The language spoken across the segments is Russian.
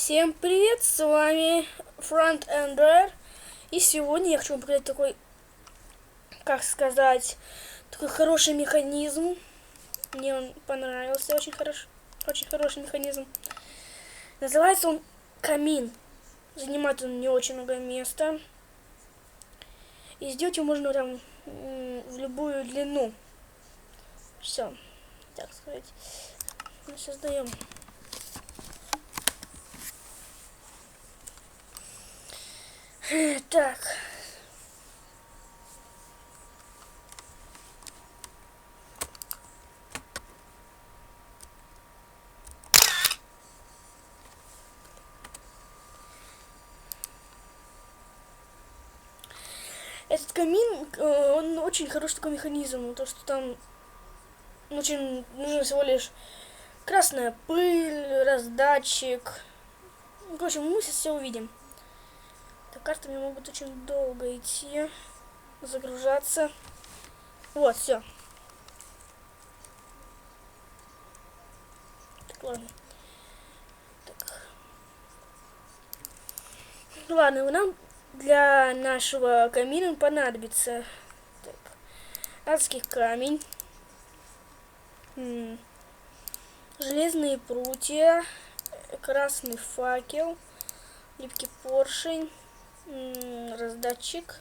Всем привет, с вами Front Ender. И сегодня я хочу вам показать такой, как сказать, такой хороший механизм. Мне он понравился, очень хороший механизм. Называется он камин. Занимает он не очень много места. И сделать его можно там в любую длину. Все, так сказать. Мы создаем. Так. Этот камин, он очень хороший такой механизм, то что там очень нужно всего лишь красная пыль, раздатчик. В общем, мы сейчас все увидим. Так, картами могут очень долго идти, загружаться. Вот, все. Так, ладно. Так. Ладно, нам для нашего камина понадобится так, адский камень, железные прутья, красный факел, липкий поршень, раздатчик.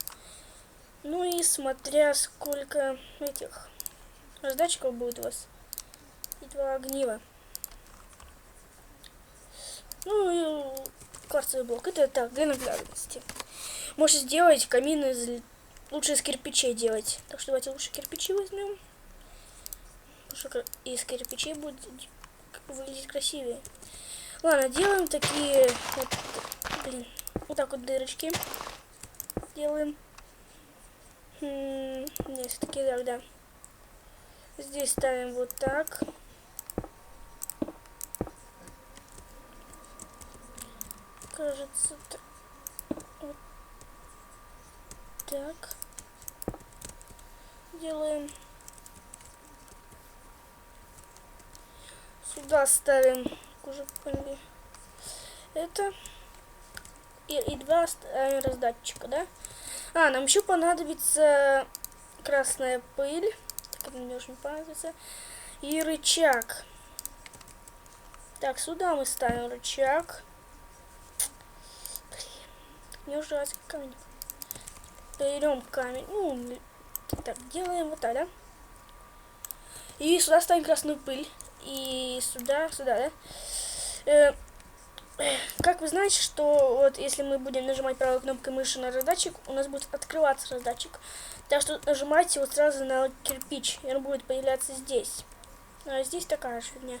Ну и смотря сколько этих раздатчиков будет у вас, и 2 огнива. Ну и кварцевый блок. Это так, для наглядности. Можете сделать камин лучше из кирпичей делать. Так что давайте лучше кирпичи возьмем. Потому что из кирпичей будет выглядеть красивее. Ладно, делаем такие вот, вот так вот дырочки. Делаем. Нет, все-таки так, да. Здесь ставим вот так. Кажется, вот так. Делаем. Сюда ставим, уже поняли, это. И 2 раздатчика, да? Нам еще понадобится красная пыль. Так, это мне очень понадобится. И рычаг. Так, сюда мы ставим рычаг. Мне уже камень. Берем камень. Ну, так, делаем вот так, да? И сюда ставим красную пыль. И сюда, да? Как вы знаете, что вот если мы будем нажимать правой кнопкой мыши на раздатчик, у нас будет открываться раздатчик. Так что нажимайте вот сразу на кирпич, и он будет появляться здесь. А здесь такая же фигня.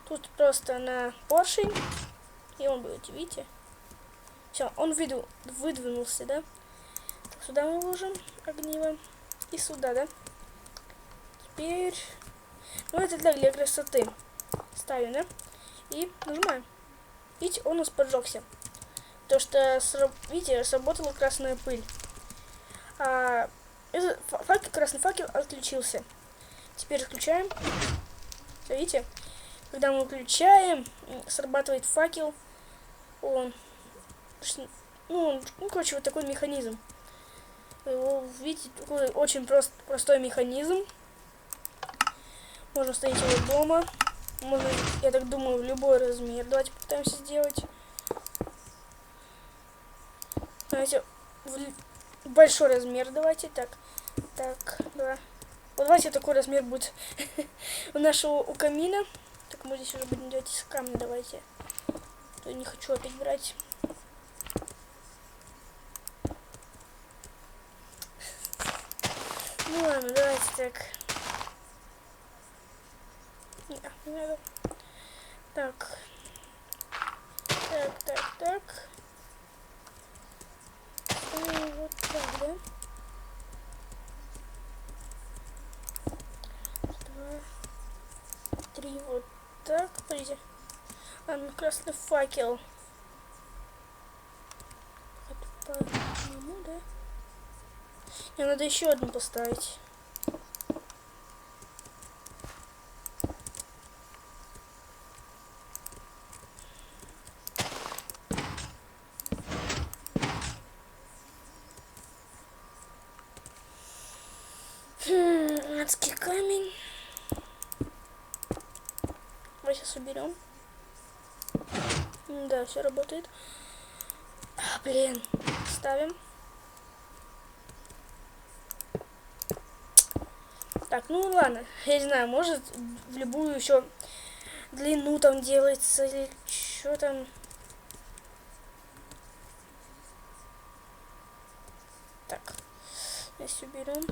Тут просто на поршень, и он будет, видите? Все, он выдвинулся, да? Так, сюда мы ложим огниво. И сюда, да? Теперь... Ну, это для красоты. Ставим, да? И нажимаем. Видите, он у нас поджегся. То что, видите, сработала красная пыль. Красный факел отключился. Теперь включаем. Видите? Когда мы выключаем, срабатывает факел. Короче, вот такой механизм. Видите, такой очень простой механизм. Можно ставить его дома. Можно, я так думаю, в любой размер. Давайте попытаемся сделать. Давайте большой размер. Давайте так. Так, да. Вот давайте такой размер будет у нашего камина. Так, мы здесь уже будем делать из камня. Давайте. То не хочу опять брать. Ну ладно, давайте так. Не надо. Так. Так. И вот так, да? 2, 3, вот так. Смотрите. Красный факел. Это по одному, да? Мне надо еще одну поставить. Адский камень. Давай сейчас уберем. Да, все работает. Блин. Ставим. Так, ну ладно. Я не знаю, может в любую еще длину там делается или что там. Так. Здесь уберем.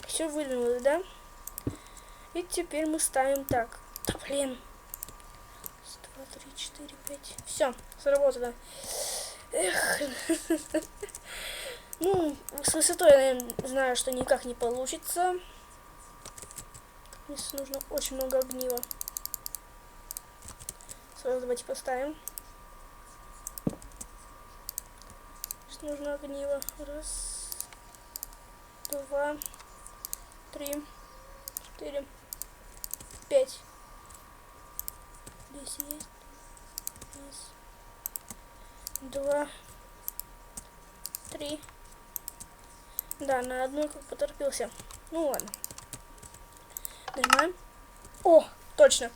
Все выдвинулось, да? И теперь мы ставим так. Да, блин. 2, 3, 4, 5. Все, сработало. Эх. Ну, с высотой я, наверное, знаю, что никак не получится. Здесь нужно очень много огнива. Сразу давайте поставим. Здесь нужно огниво. 1, 2, 3, 4, 5. Здесь есть. 1, 2, 3. Да, на одну как поторопился. Ну ладно. Нажимаем. О, точно.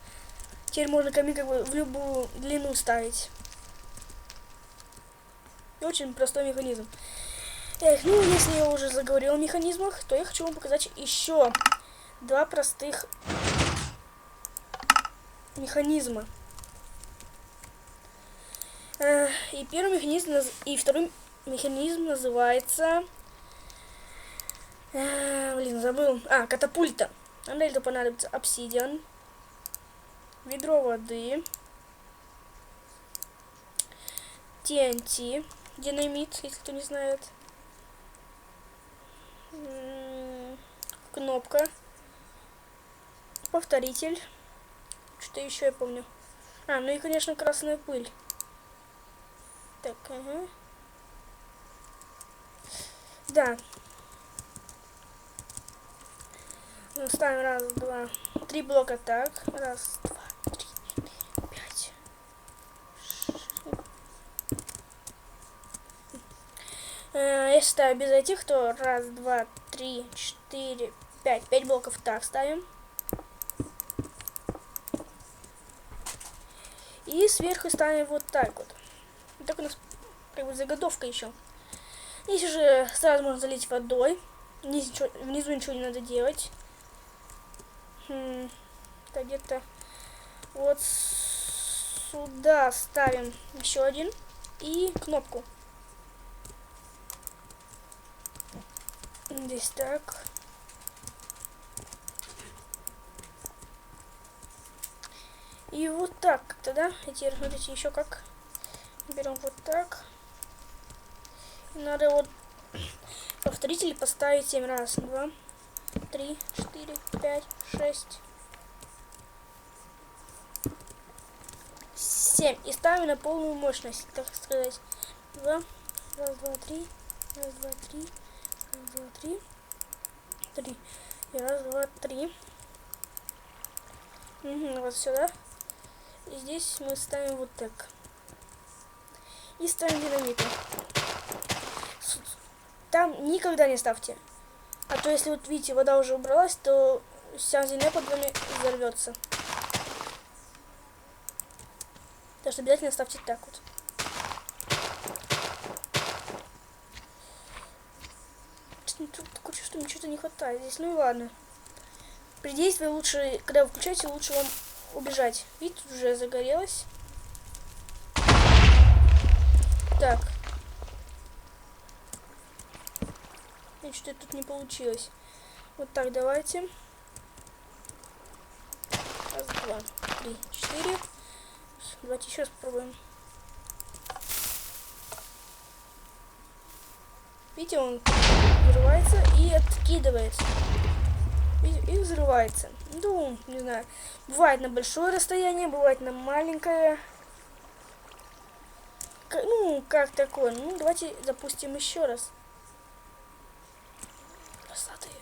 Теперь можно камень как бы в любую длину ставить. И очень простой механизм. Эх, ну если я уже заговорил о механизмах, то я хочу вам показать еще 2 простых механизма. И первый механизм, и второй механизм называется... блин, забыл. Катапульта. Нам для этого понадобится обсидиан, ведро воды, TNT, динамит, если кто не знает, кнопка, повторитель, что еще я помню. Ну и, конечно, красная пыль. Так, ага. Да. Ставим 1, 2, 3 блока так. 1, 2, 3, 5, 6. Если ставим без этих, то 1, 2, 3, 4, 5. 5 блоков так ставим. И сверху ставим вот так вот. Так у нас как бы заготовка еще. Здесь уже сразу можно залить водой. Внизу ничего не надо делать. Так, где-то вот сюда ставим еще один. И кнопку. Здесь так. И вот так как-то, да? И теперь смотрите еще как. Берем вот так. Надо вот повторитель поставить 7 раз. 2, 3, 4, 5, 6, 7. И ставим на полную мощность, так сказать. 2, 1, 2, 3, 1, 2, 3, 1, 2, 3, 3. И 1, 2, 3. Вот сюда. И здесь мы ставим вот так. И ставим динамит. Там никогда не ставьте. А то если вот видите, вода уже убралась, то вся земля под вами взорвется. Так что обязательно ставьте так вот. Тут такое чувство, мне что-то не хватает здесь. Ну и ладно. При действии лучше, когда вы включаете, лучше вам убежать. Видите, тут уже загорелось. Так. И что-то тут не получилось. Вот так, давайте. 1, 2, 3, 4. Давайте еще раз попробуем. Видите, он взрывается и откидывается. И взрывается. Ну, не знаю. Бывает на большое расстояние, бывает на маленькое. Ну, как такое. Ну, давайте запустим еще раз. Насадые.